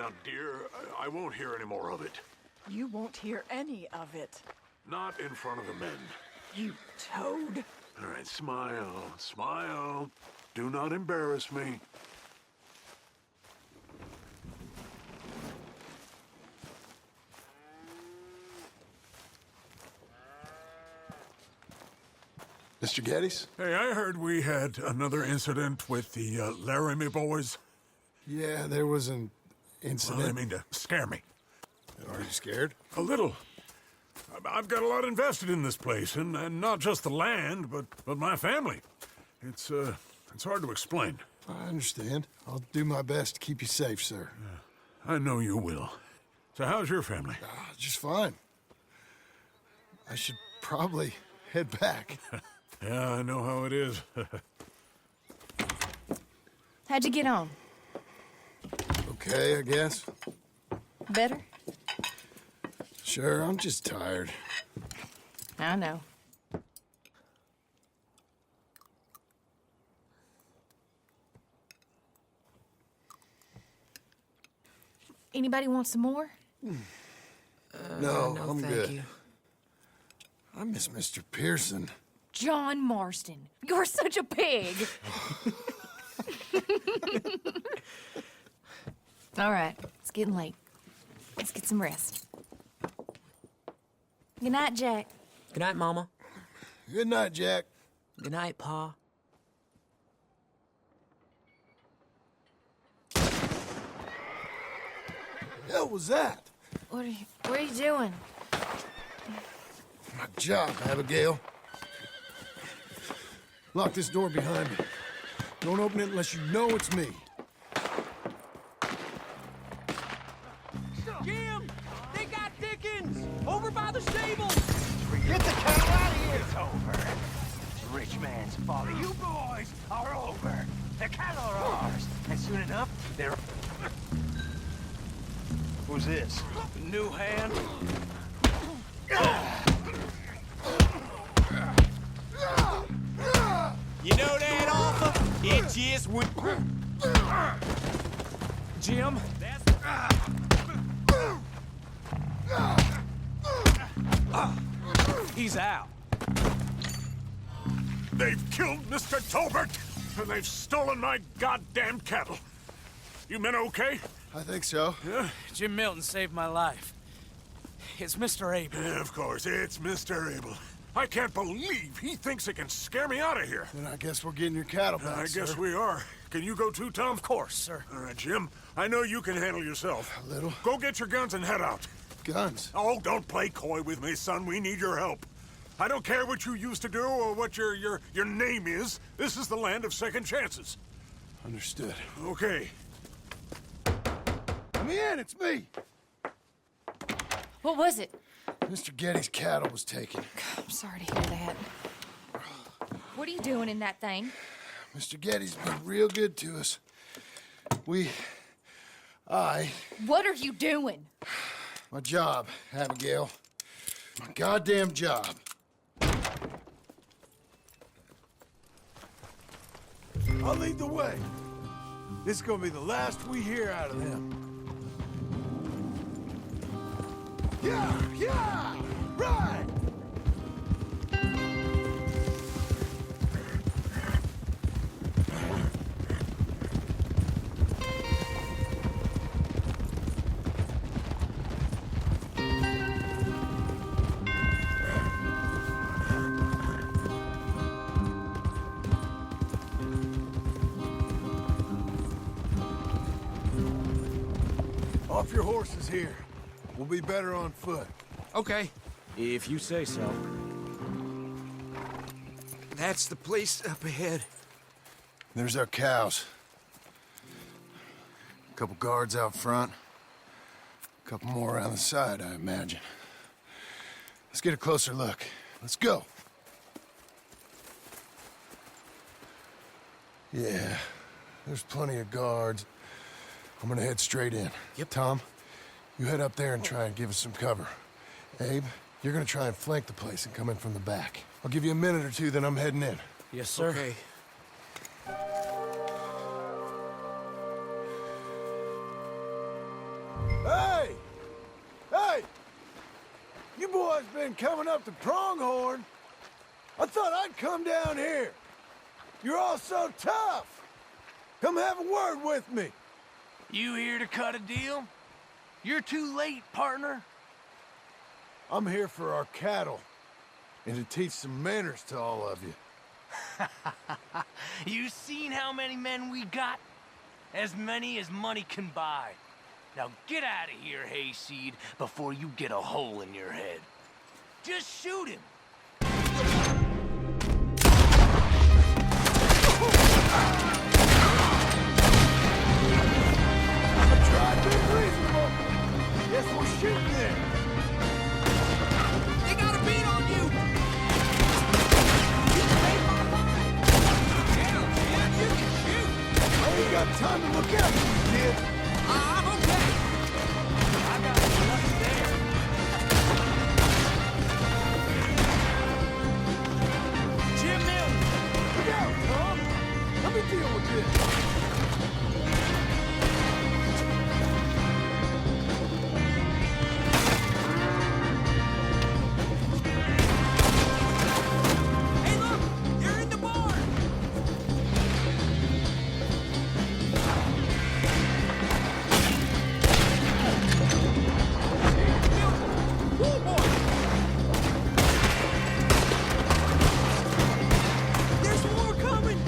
Now, dear, I won't hear any more of it. You won't hear any of it. Not in front of the men. You toad. All right, smile, smile. Do not embarrass me. Mr. Geddes? Hey, I heard we had another incident with the Laramie boys. Yeah, there was an Well, incident. they mean to scare me. Are you scared? A little. I've got a lot invested in this place, and not just the land, but my family. It's hard to explain. I understand. I'll do my best to keep you safe, sir. I know you will. So how's your family? Just fine. I should probably head back. Yeah, I know how it is. How'd you get on? Okay, I guess. Better? Sure, I'm just tired. I know. Anybody want some more? No, no, I'm thank good. you. I miss Mr. Pearson. John Marston, you're such a pig. All right, it's getting late. Let's get some rest. Good night, Jack. Good night, Mama. Good night, Jack. Good night, Pa. Hell was that? What are you doing? My job, Abigail. Lock this door behind me. Don't open it unless you know it's me. Jim! They got Dickens! Over by the stable! Get the cattle out of here! It's over. It's rich man's folly. You boys are over. The cattle are ours. And soon enough, they're... Who's this? New hand? You know that offer? It just would... Jim? He's out. They've killed Mr. Tolbert, and they've stolen my goddamn cattle. You men okay? I think so. Yeah? Jim Milton saved my life. It's Mr. Abel. Yeah, of course, it's Mr. Abel. I can't believe he thinks it can scare me out of here. Then I guess we're getting your cattle back, I guess sir. we are. Can you go too, Tom? Of course, sir. All right, Jim. I know you can handle yourself. A little. Go get your guns and head out. Guns. Oh, don't play coy with me, son. We need your help. I don't care what you used to do or what your name is. This is the land of second chances. Understood. Okay. Let me in, it's me! What was it? Mr. Geddes' cattle was taken. I'm sorry to hear that. What are you doing in that thing? Mr. Geddes been real good to us. What are you doing? My job, Abigail. My goddamn job. I'll lead the way. This is gonna be the last we hear out of them. Yeah! Right! Off your horses here. We'll be better on foot. Okay, if you say so. That's the place up ahead. There's our cows. A couple guards out front. A couple more around the side, I imagine. Let's get a closer look. Let's go. Yeah, there's plenty of guards. I'm gonna head straight in. Yep. Tom, you head up there and try and give us some cover. Abe, you're gonna try and flank the place and come in from the back. I'll give you a minute or two, then I'm heading in. Yes, sir. Okay. You boys been coming up to Pronghorn. I thought I'd come down here. You're all so tough. Come have a word with me. You here to cut a deal? You're too late, partner. I'm here for our cattle. And to teach some manners to all of you. You seen how many men we got? As many as money can buy. Now get out of here, Hayseed, before you get a hole in your head. Just shoot him. I tried being reasonable. Guess we're shooting then. They got a beat on you! I ain't got time to look out for you, kid. I'm okay. I got nothing there. Jim Milton! Look out, Tom. Let me deal with this. Hey, look! You're in the barn! Woo, boy! There's more coming!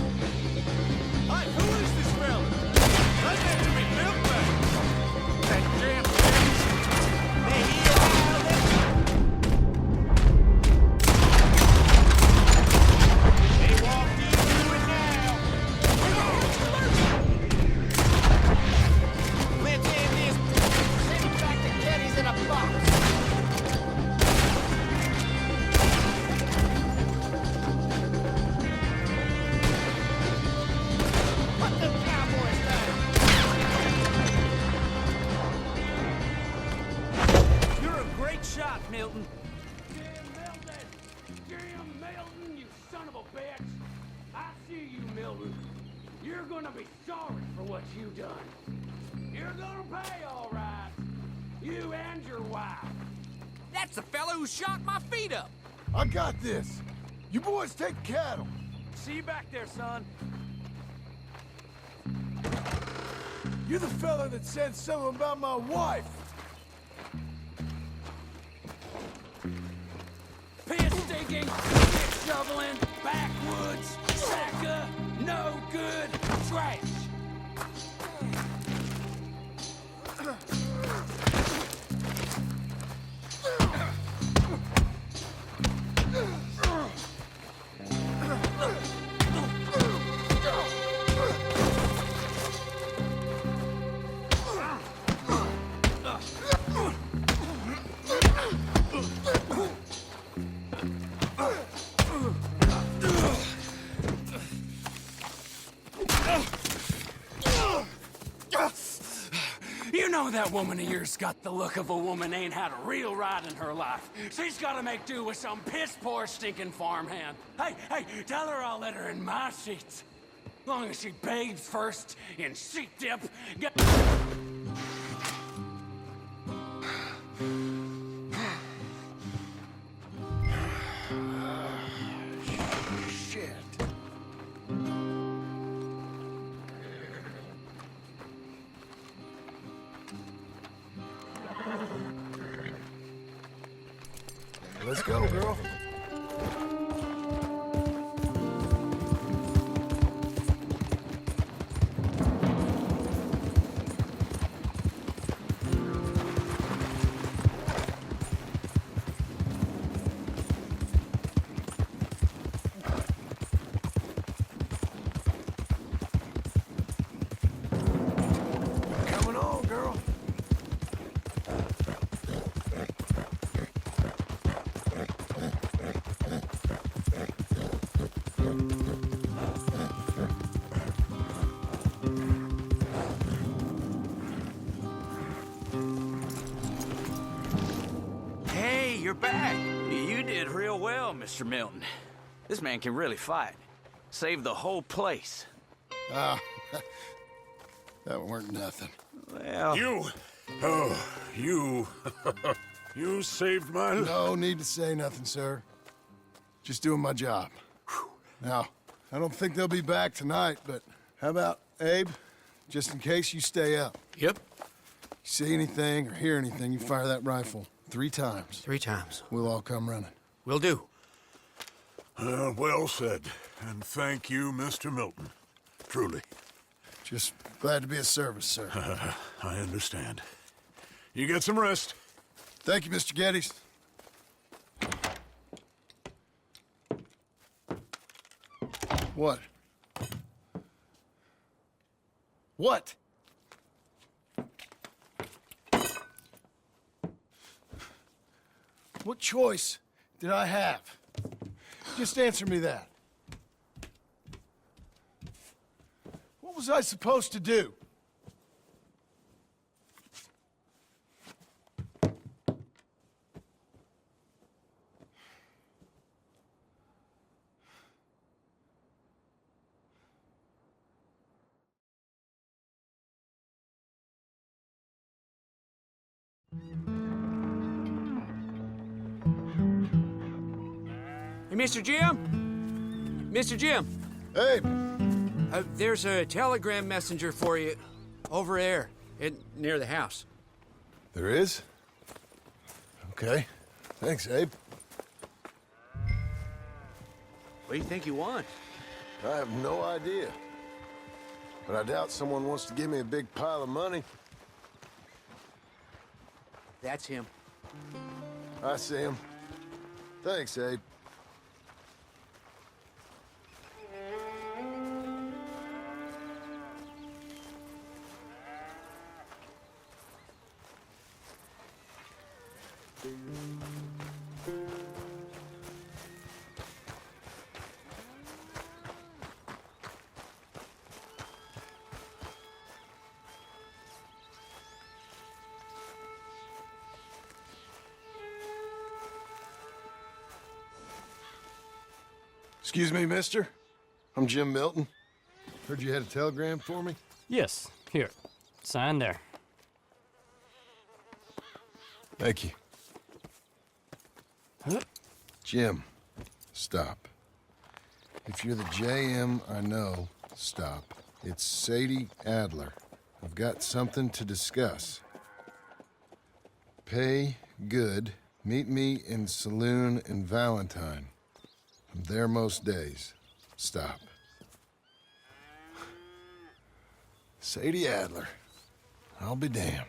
Hi, who is this fella? I meant to be milkman. That damn They walked into it now. Let's end this. Send him back to Kenny's in a box. Put the cowboys down. You're a great shot, Milton. Jim Milton, you son of a bitch! I see you, Milton. You're gonna be sorry for what you done. You're gonna pay, all right. You and your wife. That's the fellow who shot my feet up. I got this. You boys take cattle. See you back there, son. You're the fella that said something about my wife. Piss stinking, shit shoveling, backwoods, sacker, no good, trash. You know that woman of yours got the look of a woman ain't had a real ride in her life. She's gotta make do with some piss-poor stinking farmhand. Hey, tell her I'll let her in my sheets. Long as she bathes first in sheet dip. Shit. Let's go, girl. Coming on, girl. Hey, you're back. You did real well, Mr. Milton. This man can really fight. Saved the whole place. Ah, that weren't nothing. Well, You. Oh, you. You saved my life. No need to say nothing, sir. Just doing my job. Now, I don't think they'll be back tonight, but how about Abe? Just in case you stay up. Yep. You see anything or hear anything, you fire that rifle 3 times. 3 times. We'll all come running. Will do. Well said. And thank you, Mr. Milton. Truly. Just glad to be of service, sir. I understand. You get some rest. Thank you, Mr. Geddes. What? What? What choice did I have? Just answer me that. What was I supposed to do? Hey, Mr. Jim? Mr. Jim, Hey, there's a telegram messenger for you over there near the house. there is? Okay. Thanks, Abe. What do you think you want? I have no idea. But I doubt someone wants to give me a big pile of money. That's him. I see him. Thanks, Abe. Excuse me, mister. I'm Jim Milton. Heard you had a telegram for me? Yes, here. Sign there. Thank you. Huh? Jim, stop. If you're the JM I know, stop. It's Sadie Adler. I've got something to discuss. Pay good. Meet me in saloon in Valentine. I'm there most days. Stop. Sadie Adler. I'll be damned.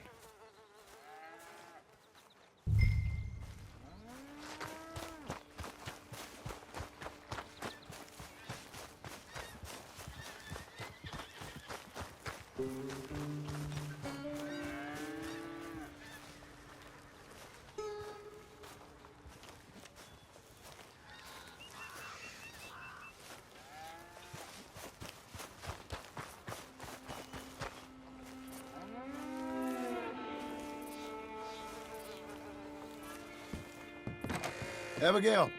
Abigail.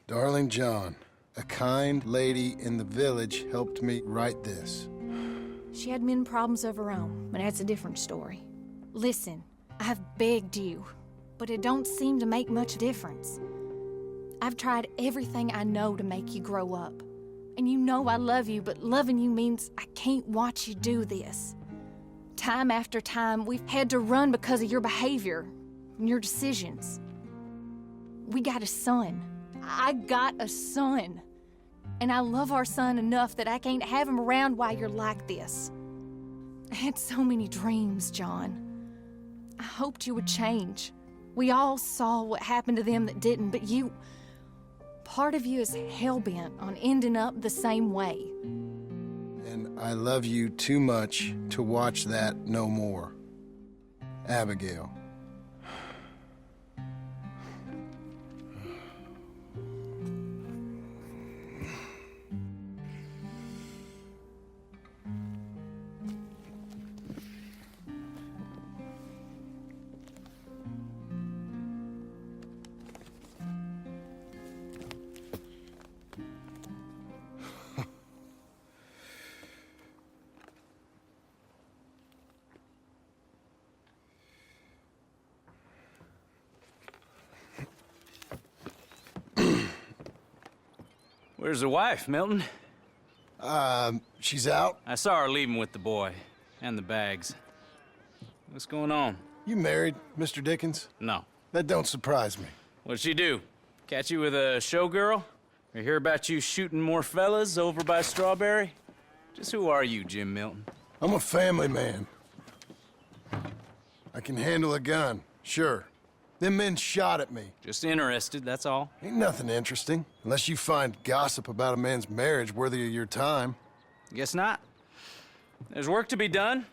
Darling John, a kind lady in the village helped me write this. She had men problems of her own, but that's a different story. Listen, I've begged you, but it don't seem to make much difference. I've tried everything I know to make you grow up. And you know I love you, but loving you means I can't watch you do this. Time after time, we've had to run because of your behavior and your decisions. We got a son. I got a son. And I love our son enough that I can't have him around while you're like this. I had so many dreams, John. I hoped you would change. We all saw what happened to them that didn't, but you... Part of you is hell-bent on ending up the same way. And I love you too much to watch that no more. Abigail. Where's the wife, Milton? She's out. I saw her leaving with the boy. And the bags. What's going on? You married, Mr. Dickens? No. That don't surprise me. What'd she do? Catch you with a showgirl? Or hear about you shooting more fellas over by Strawberry? Just who are you, Jim Milton? I'm a family man. I can handle a gun, sure. Them men shot at me. Just interested, that's all. Ain't nothing interesting, unless you find gossip about a man's marriage worthy of your time. Guess not. There's work to be done,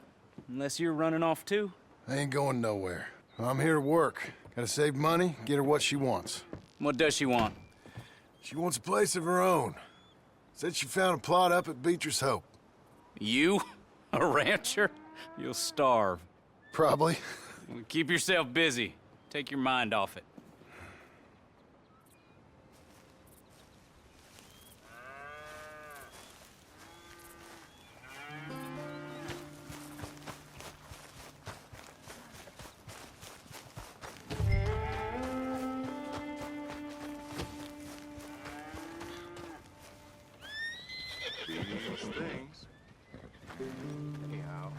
unless you're running off too. I ain't going nowhere. I'm here to work. Gotta save money, get her what she wants. What does she want? She wants a place of her own. Said she found a plot up at Beecher's Hope. You? A rancher? You'll starve. Probably. Well, keep yourself busy. Take your mind off it. Things. Anyhow.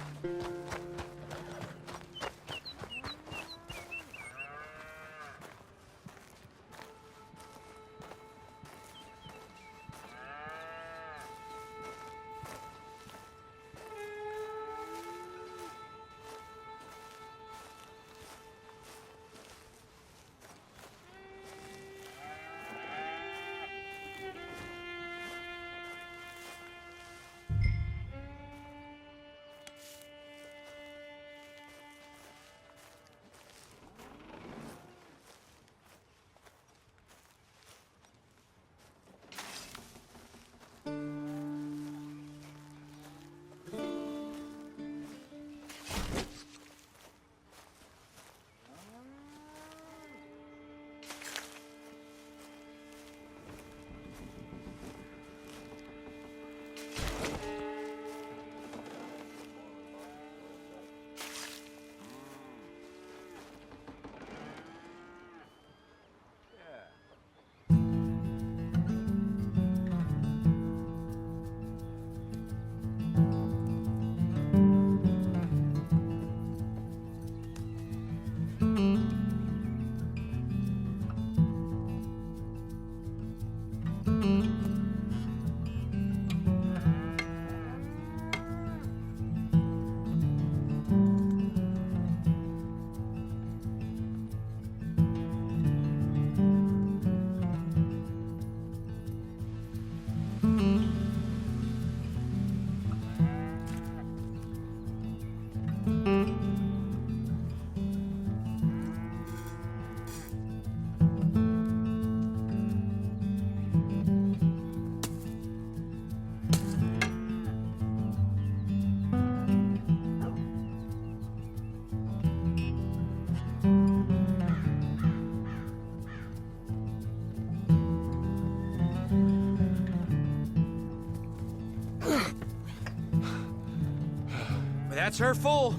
That's her full.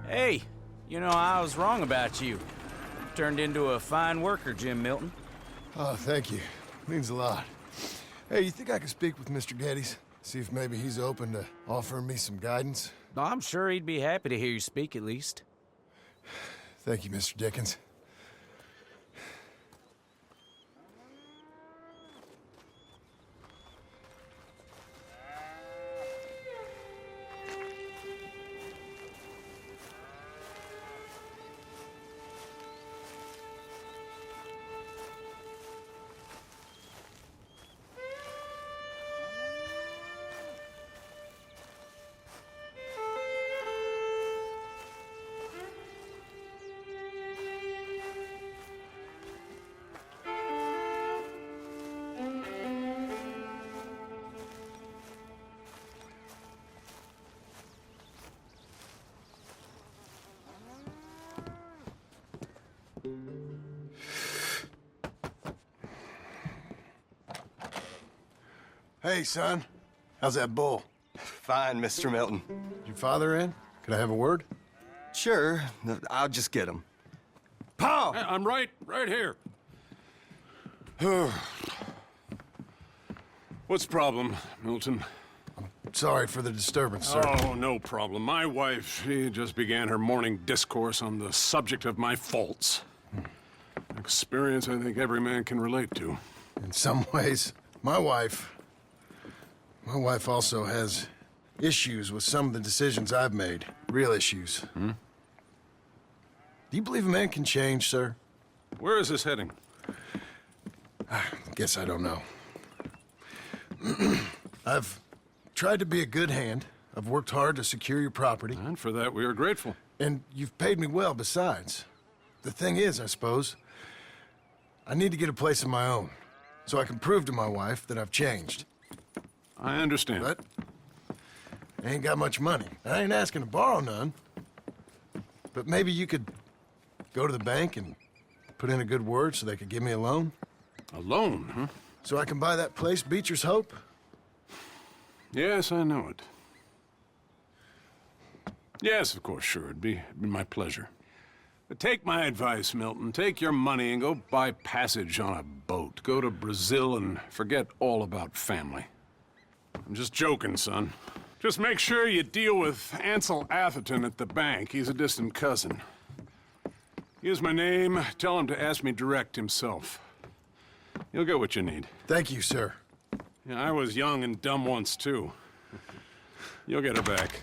Hey, you know, I was wrong about you. Turned into a fine worker, Jim Milton. Oh, thank you. Means a lot. Hey, you think I could speak with Mr. Geddes? See if maybe he's open to offering me some guidance? I'm sure he'd be happy to hear you speak, at least. Thank you, Mr. Dickens. Hey, son. How's that bull? Fine, Mr. Milton. Your father in? Could I have a word? Sure, I'll just get him. I'm right here. What's the problem, Milton? Sorry for the disturbance, sir. Oh, no problem. My wife, she just began her morning discourse on the subject of my faults. Experience I think every man can relate to. In some ways, my wife also has issues with some of the decisions I've made. Real issues. Hmm? Do you believe a man can change, sir? Where is this heading? Guess I don't know. I've tried to be a good hand. I've worked hard to secure your property. And for that, we are grateful. And you've paid me well besides. The thing is, I suppose, I need to get a place of my own, so I can prove to my wife that I've changed. I understand. But I ain't got much money. I ain't asking to borrow none. But maybe you could go to the bank and put in a good word so they could give me a loan? A loan, huh? So I can buy that place, Beecher's Hope? Yes, I know it. Yes, of course, sure. It'd be my pleasure. But take my advice, Milton. Take your money and go buy passage on a boat. Go to Brazil and forget all about family. I'm just joking, son. Just make sure you deal with Ansel Atherton at the bank. He's a distant cousin. Use my name. Tell him to ask me direct himself. You'll get what you need. Thank you, sir. Yeah, I was young and dumb once, too. You'll get her back.